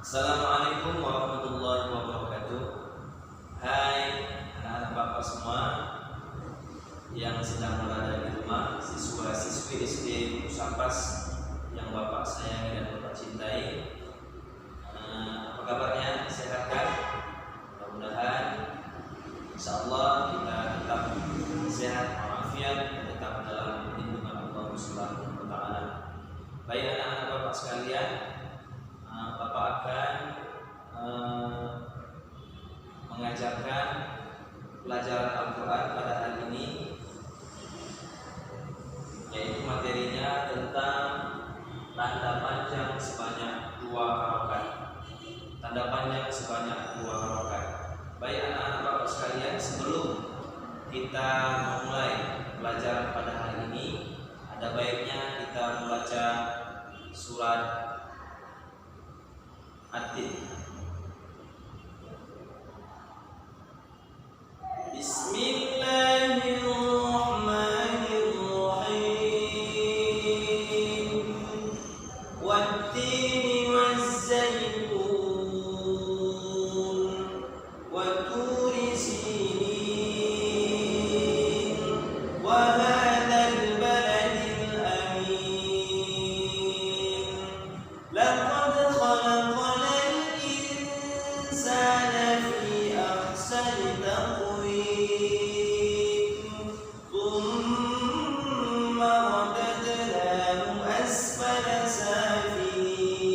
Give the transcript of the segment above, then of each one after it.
Assalamualaikum warahmatullahi wabarakatuh. Hai anak-anak bapak semua yang sedang berada di rumah, siswa-siswi SD Musapas yang bapak sayangi dan bapak cintai. Apa kabarnya? Sehat kan? Mudah-mudahan insyaallah kita tetap sehat walafiat dan tetap dalam lindungan Allah Subhanahu wa taala. Baik anak-anak bapak sekalian, Bapak akan mengajarkan pelajaran Al-Quran pada hari ini, yaitu materinya tentang tanda panjang sebanyak 2 harokat. Tanda panjang sebanyak 2 harokat. Baik anak-anak bapak sekalian, sebelum kita memulai pelajaran pada hari ini, ada baiknya kita membaca surat At-Tin. Bismillahirrahmanirrahim. Wat-tini waz-zaytun wa turi sinin wa hadzal baladil amin. Laqad khalaqal insana fi ahsani taqwim thumma radadnahu asfala safilin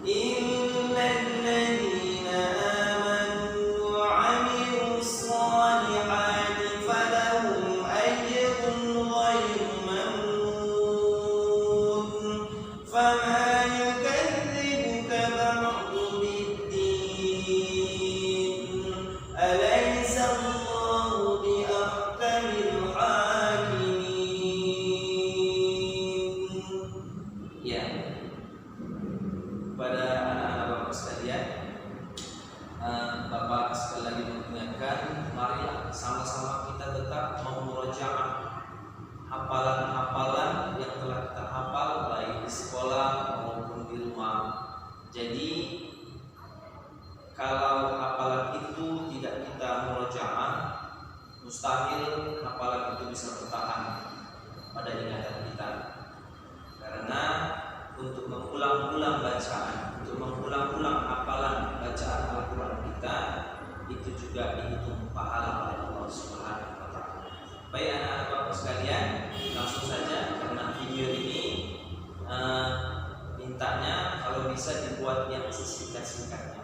illal ladzina amanu wa 'amilus salihati falahum ajrun ghairu mamnun. Fama yukazzibuka ba'du bid-din alaysa Allahu bi ahkamil hakimin. Ya, pada anak-anak bapak sekalian, bapak sekali lagi mengingatkan, marilah sama-sama kita tetap memurojaah hafalan-hafalan yang telah kita hafal baik di sekolah maupun di rumah. Jadi kalau hafalan itu tidak kita murojaah, mustahil hafalan itu bisa bertahan pada ingatan kita. Karena untuk mengulang-ulang bacaan, untuk mengulang-ulang hafalan bacaan Al-Quran kita, itu juga dihitung pahala oleh Allah Subhanahu wa taala. Baik anak-anak bapak sekalian, langsung saja karena video ini mintanya kalau bisa dibuat yang sesingkat-singkatnya.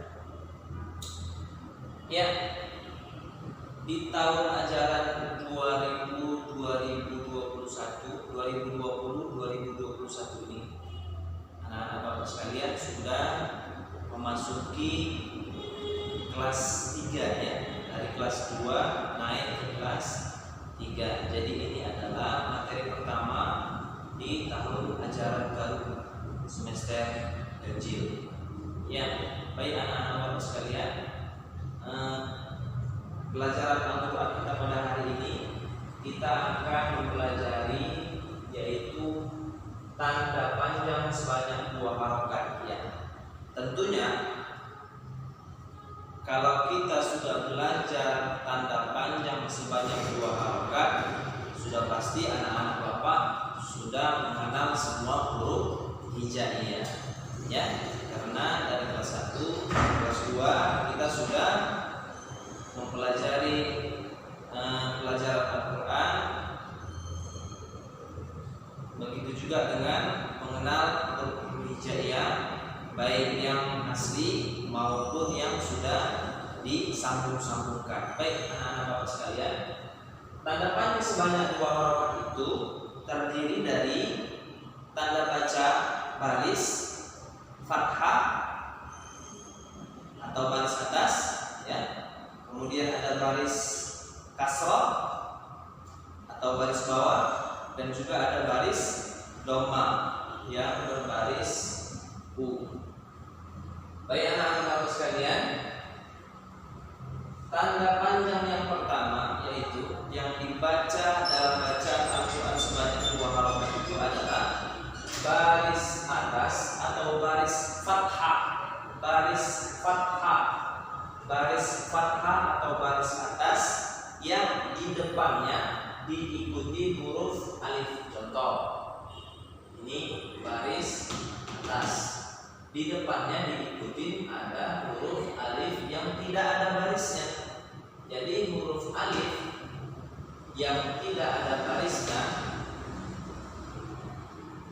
Ya, di tahun ajaran 2021 ini, anak-anak bapak sekalian sudah memasuki kelas 3 ya, dari kelas 2 naik ke kelas 3. Jadi ini adalah materi pertama di tahun ajaran baru semester ganjil. Ya, baik anak-anak bapak sekalian, pelajaran Al-Quran kita pada hari ini kita akan mempelajari yaitu tanda panjang sebanyak 2 harokat. Ya, tentunya kalau kita sudah belajar tanda panjang sebanyak 2 harokat, sudah pasti anak-anak bapak sudah mengenal semua huruf hijaiyah. Ya, karena dari kelas 1, kelas 2 kita sudah mempelajari pelajaran Al-Quran. Begitu juga dengan mengenal huruf hijaiyah, baik yang asli maupun yang sudah disambung-sambungkan. Baik anak-anak bapak sekalian, tanda panjang sebanyak 2 harokat itu terdiri dari tanda baca baris fathah atau baris atas, ya. Kemudian ada baris kasrah atau baris bawah, dan juga ada baris dhamma yang berbaris U. Baik anak-anak bapak sekalian, tanda panjang yang pertama yaitu yang dibaca dalam bacaan Al-Quran sebanyak 2 harokat itu adalah baris atas atau baris fathah diikuti huruf alif. Contoh, ini baris atas, di depannya diikuti ada huruf alif yang tidak ada barisnya. Jadi huruf alif yang tidak ada barisnya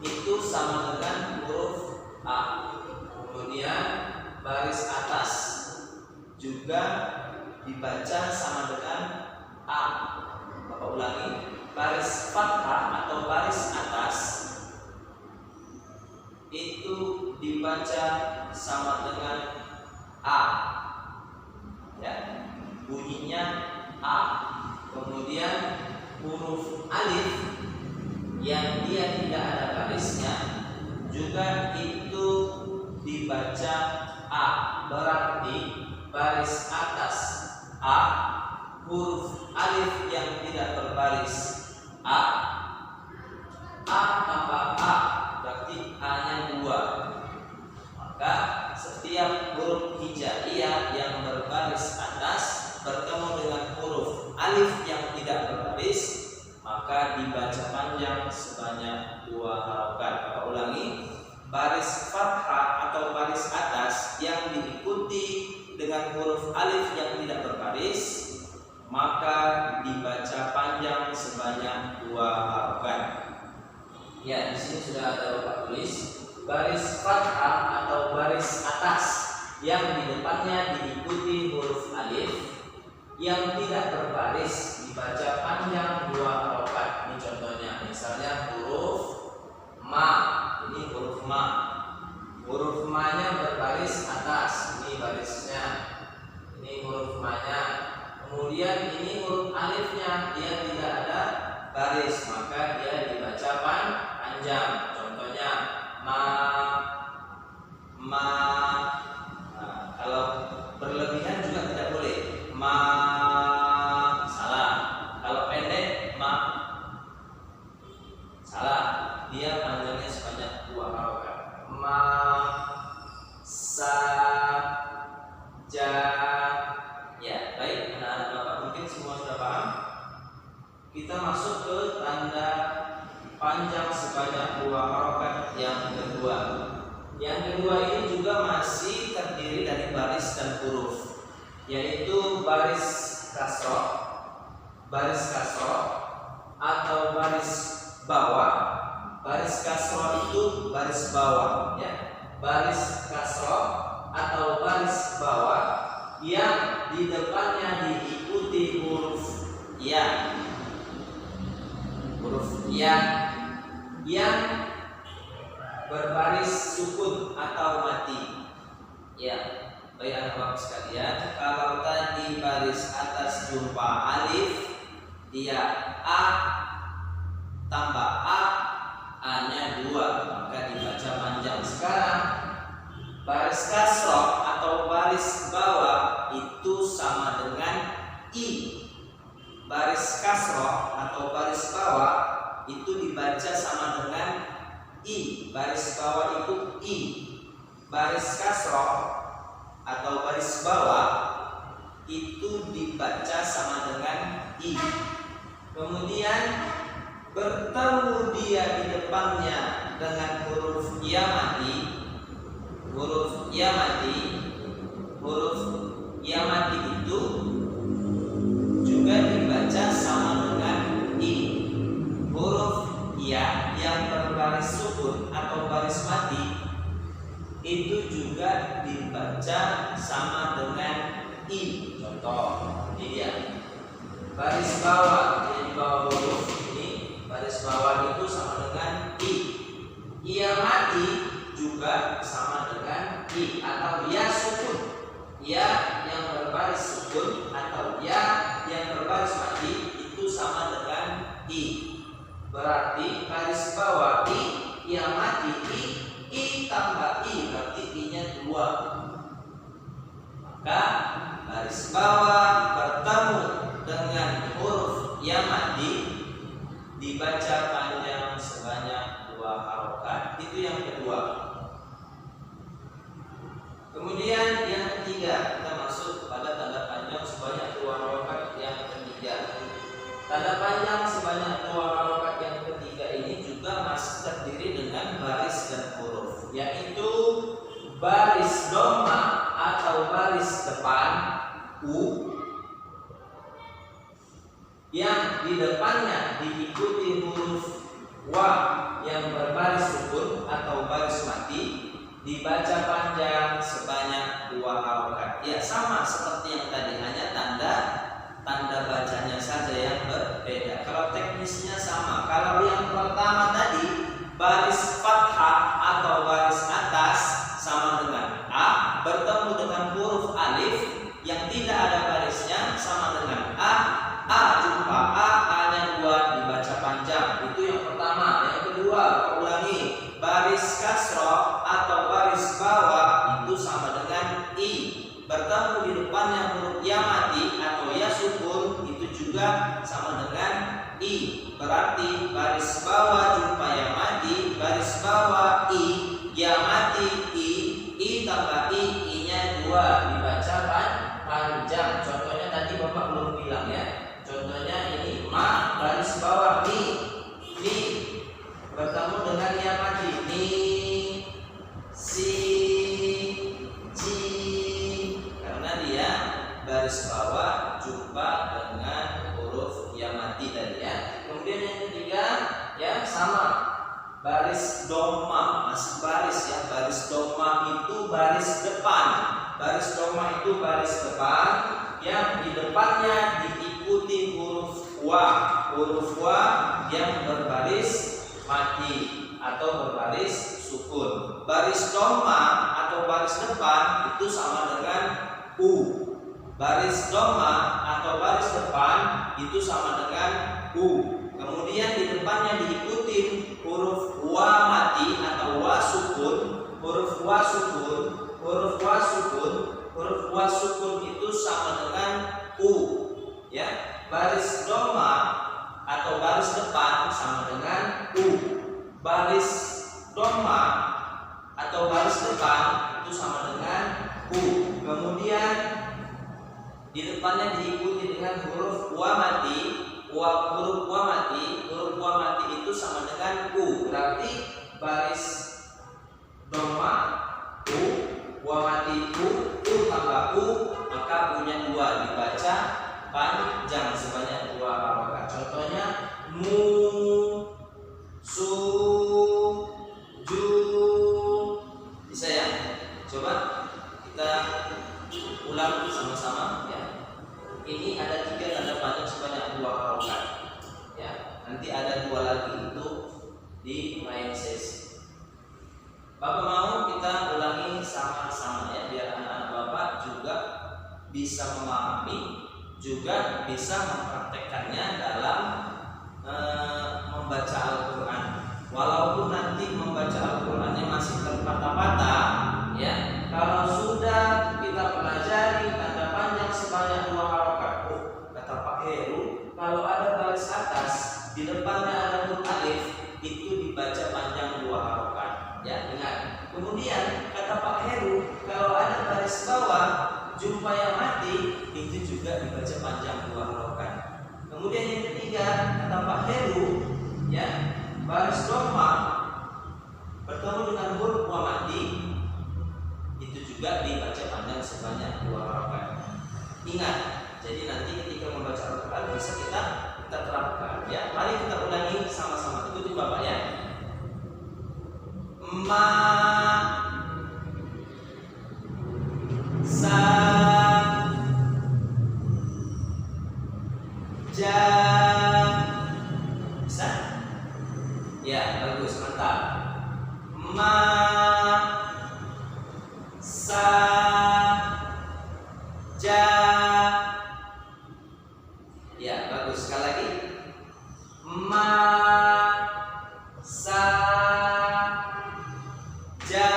itu sama dengan huruf A. Kemudian baris atas juga dibaca sama dengan A. Bapak ulangi, baris fathah atau baris atas itu dibaca sama dengan A, ya, bunyinya A. Kemudian huruf alif yang dia tidak ada barisnya juga itu dibaca A. Berarti baris atas A, huruf alif yang tidak berbaris A tambah A, berarti A-nya 2. Maka setiap huruf hijaiyah yang berbaris atas bertemu dengan huruf alif yang tidak berbaris, maka dibaca panjang sebanyak 2 harokat. Bapak ulangi, baris fathah atau baris atas yang diikuti dengan huruf alif yang tidak berbaris, maka dibaca panjang sebanyak 2 harokat. Ya, di sini sudah ada Bapak tulis baris fathah atau baris atas yang di depannya diikuti huruf alif yang tidak berbaris dibaca panjang 2 harokat. Ini contohnya, misalnya huruf ma. Ini huruf ma. Huruf ma-nya berbaris atas. Ini barisnya. Ini huruf ma-nya. Kemudian ini huruf alifnya dia tidak ada baris, maka dia dibaca panjang. Contohnya ma. Nah, kalau berlebihan juga tidak boleh. Ma, salah. Kalau pendek ma, salah. Dia panjangnya sebanyak 2 harokat. Ma, sa, ja. Ya, baik. Anak-anak Bapak mungkin semua sudah paham. Kita masuk ke tanda panjang sebanyak 2 harokat yang kedua. Yang kedua ini juga masih terdiri dari baris dan huruf, yaitu baris kasroh atau baris bawah. Baris kasroh itu baris bawah, ya. Baris kasroh atau baris bawah yang di depannya diikuti huruf ya. Huruf ya yang berbaris sukun atau mati. Ya, baik anak bapak sekalian, kalau tadi baris atas jumpa alif, dia A tambah A-nya 2, maka dibaca panjang. Sekarang baris kasroh atau baris bawah itu sama dengan I. Baris kasroh atau baris bawah itu dibaca sama dengan I. Baris bawah itu I. Baris kasroh atau baris bawah itu dibaca sama dengan I. Kemudian bertemu dia di depannya dengan huruf ya mati. Huruf ya mati. Huruf ya mati itu juga dibaca sama dengan I. Huruf ya yang berbaris sukun atau baris mati itu juga dibaca sama dengan I. Contoh, ini dia baris bawah, jadi di bawah huruf ini baris bawah itu sama dengan I. Ya mati juga sama dengan I atau ya sukun. Ya yang berbaris sukun atau ya yang berbaris mati itu sama dengan I. Berarti baris bawah I, ya mati I tambah I, berarti I-nya 2. Maka baris bawah bertemu dengan huruf ya mati dibaca panjang sebanyak 2 harokat. Itu yang kedua. Kemudian yang ketiga, kita masuk pada tanda panjang sebanyak 2 harokat yang ketiga. Tanda panjang sebanyak Kalau yang pertama tadi baris fathah atau baris atas sama dengan A bertemu dengan huruf alif yang tidak ada barisnya sama dengan A jumpa A-nya 2 dibaca panjang. Itu yang pertama. Yang kedua, ulangi, baris kasroh atau baris bawah itu sama dengan I bertemu di depannya huruf ya mati atau ya sukun itu juga sama dengan I. Berarti baris bawah jumpa ya mati, baris bawah I, ya mati I tambah I-nya 2 dibaca panjang. Contohnya tadi Bapak belum bilang ya. Contohnya ini ma baris bawah mi bertemu dengan ya mati mi si ji karena dia baris bawah jumpa dengan huruf ya mati tadi ya. Kemudian yang ketiga ya sama baris doma, masih baris ya. Baris doma itu baris depan. Baris doma itu baris depan yang di depannya diikuti huruf wa. Huruf wa yang berbaris mati atau berbaris sukun. Baris doma atau baris depan itu sama dengan u. Baris doma atau baris depan itu sama dengan u. Kemudian di depannya diikuti huruf wa mati atau wa sukun. Huruf wa sukun, huruf wa sukun, huruf wa sukun itu sama dengan u. Ya, baris doma atau baris depan sama dengan u. Baris doma atau baris depan itu sama dengan u. Kemudian di depannya diikuti dengan huruf wa mati. Huruf wa mati itu sama dengan u. Berarti baris doma u, wa mati u tambah u, maka punya 2 dibaca panjang sebanyak 2 harokat. Contohnya mu, su, ju. Bisa ya? Coba kita ulang sama-sama ya. Ini ada 3 tanda panjang sebanyak 2 harokat ya. Nanti ada 2 lagi itu di lain sesi. Bapak mau kita ulangi sama-sama ya, biar anak-anak Bapak juga bisa memahami, juga bisa mempraktekkannya dalam membaca Al-Quran. Walaupun nanti membaca Al-Qurannya masih terpatah-patah ya, kalau sudah kita pelajari tanda panjang sebanyak 2 harokat. Kata Pak Heru, kalau ada baris atas di depannya ada huruf alif itu dibaca panjang 2 harokat. Ya, ingat. Kemudian kata Pak Heru, kalau ada baris bawah jumpa yang mati itu juga dibaca panjang 2 harokat. Kemudian yang ketiga kata Pak Heru, ya, baris doma bertemu dengan huruf wa mati itu juga dibaca panjang sebanyak 2 harokat. Ingat. Jadi nanti ketika membaca Al-Quran bisa kita terapkan. Ya, mari kita ulangi sama-sama. Ikuti Bapak ya. Ma sa ja. Bisa? Ya, bagus, mantap. Ma sa ja. Ya, bagus. Sekali lagi. Ma sa ja.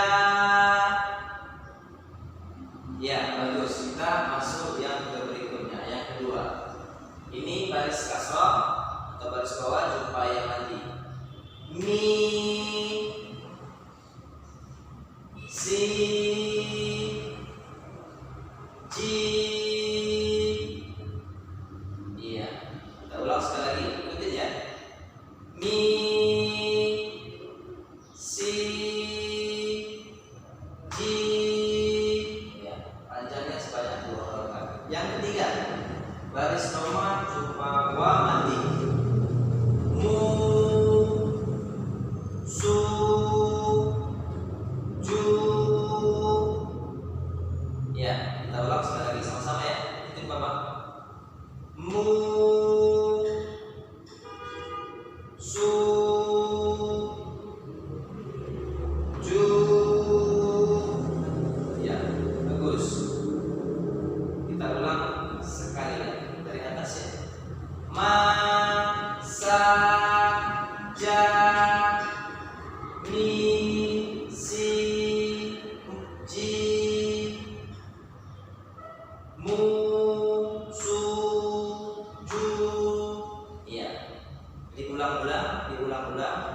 Ya, bagus. Kita masuk yang berikutnya, yang kedua. Ini baris kasroh atau baris bawah jumpa yang mati. Mi Ya, bagus. Kita ulang sekali lagi dari atas ya. Ya,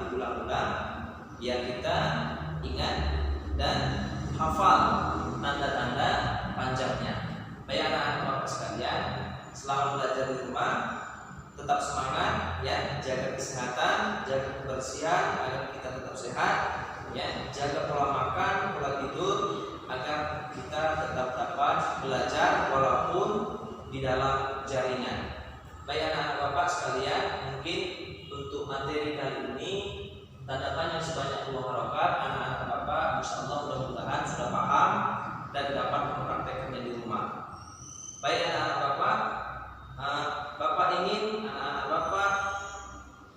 diulang-ulang biar kita ingat dan hafal tanda-tanda panjangnya. Baik anak-anak Bapak sekalian, selama belajar di rumah tetap semangat ya, jaga kesehatan, jaga kebersihan agar kita tetap sehat ya, jaga pola makan, pola tidur agar kita tetap dapat belajar walaupun di dalam jaringan. Baik anak-anak Bapak sekalian, mungkin untuk materi kali ini tanda tanya sebanyak 2 harokat anak-anak Bapak insyaallah mudah-mudahan sudah paham dan dapat mempraktekkannya di rumah. Baik anak-anak Bapak, Bapak ingin anak-anak Bapak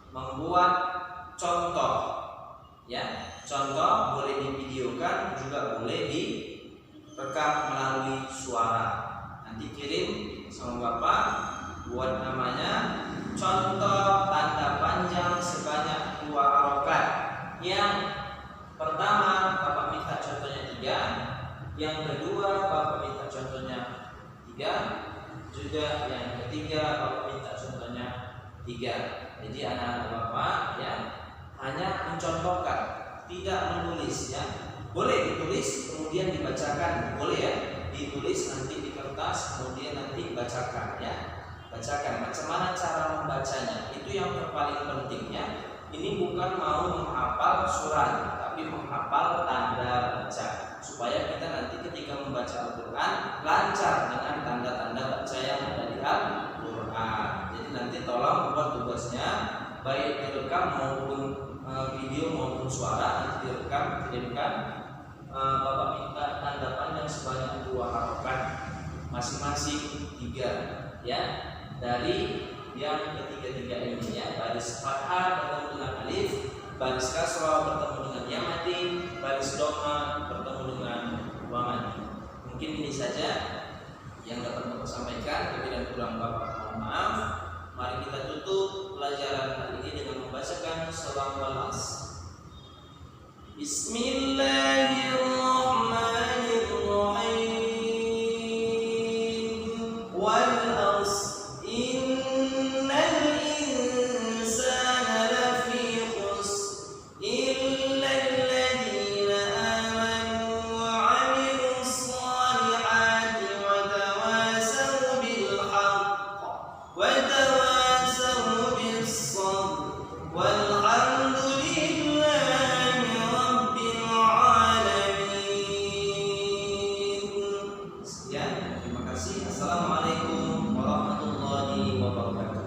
membuat contoh ya. Contoh boleh divideokan juga boleh direkam melalui suara. Nanti kirim sama Bapak, buat namanya contoh tanda panjang sebanyak 2 harokat. Yang pertama Bapak minta contohnya 3, yang kedua Bapak minta contohnya 3, juga yang ketiga Bapak minta contohnya 3. Jadi anak-anak Bapak ya hanya mencontohkan, tidak menulis ya. Boleh ditulis kemudian dibacakan, boleh ya, ditulis nanti di kertas kemudian nanti bacakan ya. Bacakan macam mana cara membacanya, itu yang terpaling pentingnya. Ini bukan mau menghafal surat, tapi menghafal tanda baca, supaya kita nanti ketika membaca Al-Quran lancar dengan tanda-tanda baca yang ada di Al-Quran. Jadi nanti tolong buat tugasnya baik direkam maupun video maupun suara, nanti direkam kirimkan. Bapak minta tanda panjang sebanyak 2 harokat, masing-masing 3 ya, dari yang ketiga-tiga ini ya. Baris fathah bertemu dengan alif, baris kasrah bertemu dengan ya mati, baris dhamma bertemu dengan wa mati. Mungkin ini saja yang dapat Bapak sampaikan. Lebih dan kurang Bapak mohon maaf. Mari kita tutup pelajaran kali ini dengan membacakan surah Al-As. Bismillahirrahmanirrahim. Wal-As innal insana lafi khusr illa alladhina amanu wa 'amilus salihati wa tawasaw bil haqq wa tawasaw bis sabr walhamdulillahi rabbil alamin. Sekian, terima kasih. Assalamualaikum warahmatullahi wabarakatuh.